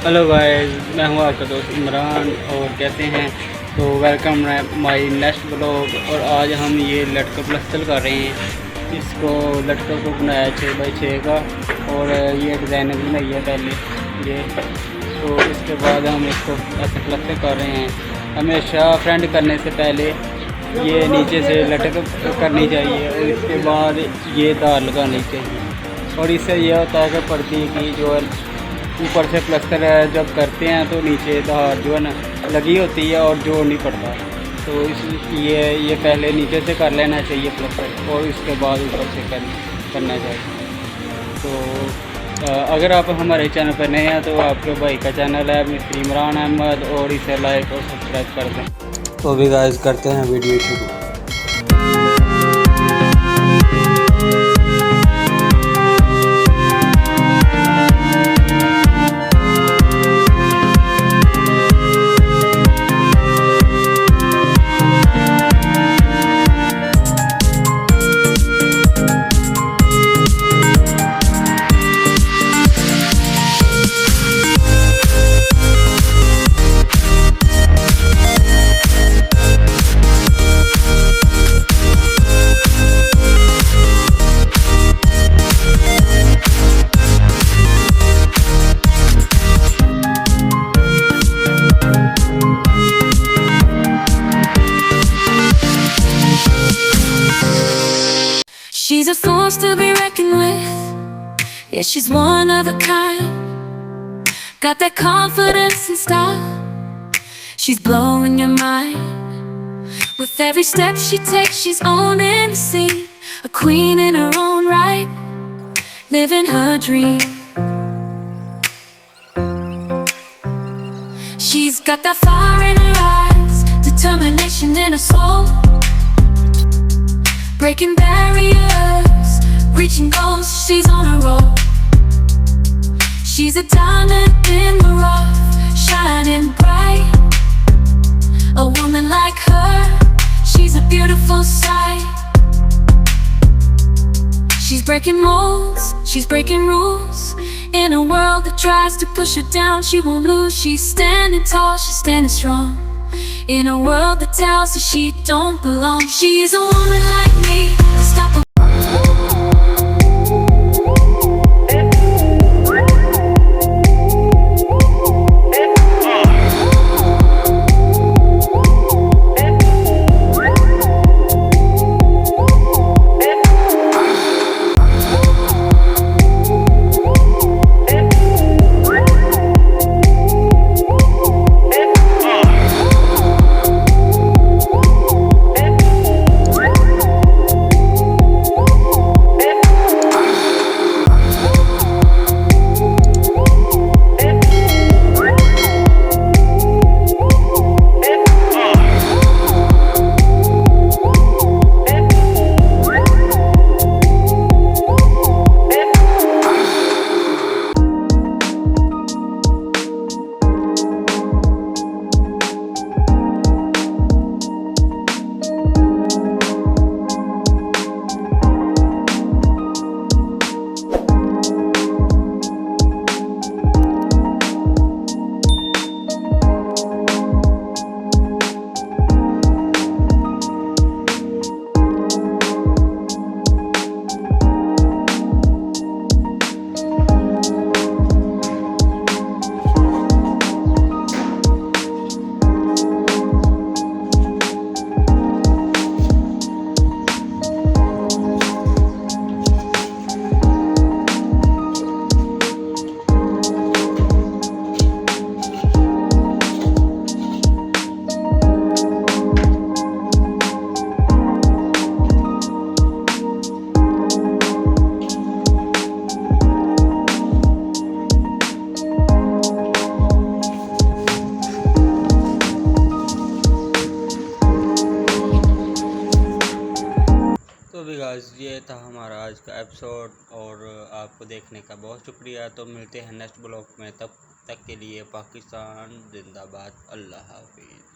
Hello guys, मैं हूँ आपका दोस्त इमरान और कहते हैं तो वेलकम माय नेक्स्ट ब्लॉग। और आज हम ये लटका प्लस्तर कर रहे हैं। इसको लटका को बनाया 6x6 का और ये डिज़ाइन बनाई है पहले ये, तो इसके बाद हम इसको ऐसे प्लस्तर कर रहे हैं। हमेशा फ्रेंड करने से पहले ये नीचे से लटक करनी चाहिए और इसके बाद ये तार लगानी चाहिए। और इससे ये होता है कि पर्दी की जो ऊपर से प्लस्तर जब करते हैं तो नीचे धार जो है ना लगी होती है और जोड़ नहीं पड़ता। तो ये पहले नीचे से कर लेना चाहिए प्लस्तर और इसके बाद ऊपर से करना चाहिए। तो अगर आप हमारे चैनल पर नए हैं तो आपके भाई का चैनल है मिस्त्री इमरान अहमद, और इसे लाइक और सब्सक्राइब कर दें। तो अभी गाइस करते हैं वीडियो शुरू। She's a force to be reckoned with. Yeah, she's one of a kind. Got that confidence and style. She's blowing your mind. With every step she takes, she's owning the scene. A queen in her own right, living her dream. She's got that fire in her eyes, determination in her soul. Breaking barriers, reaching goals, she's on a roll. She's a diamond in the rough, shining bright. A woman like her, she's a beautiful sight. She's breaking molds, she's breaking rules. In a world that tries to push her down, she won't lose. She's standing tall, she's standing strong. In a world that tells her she don't belong, she's a woman like me, unstoppable. भी guys ये था हमारा आज का episode और आपको देखने का बहुत शुक्रिया। तो मिलते हैं नेक्स्ट ब्लॉग में, तब तक के लिए पाकिस्तान जिंदाबाद, अल्लाह हाफिज़।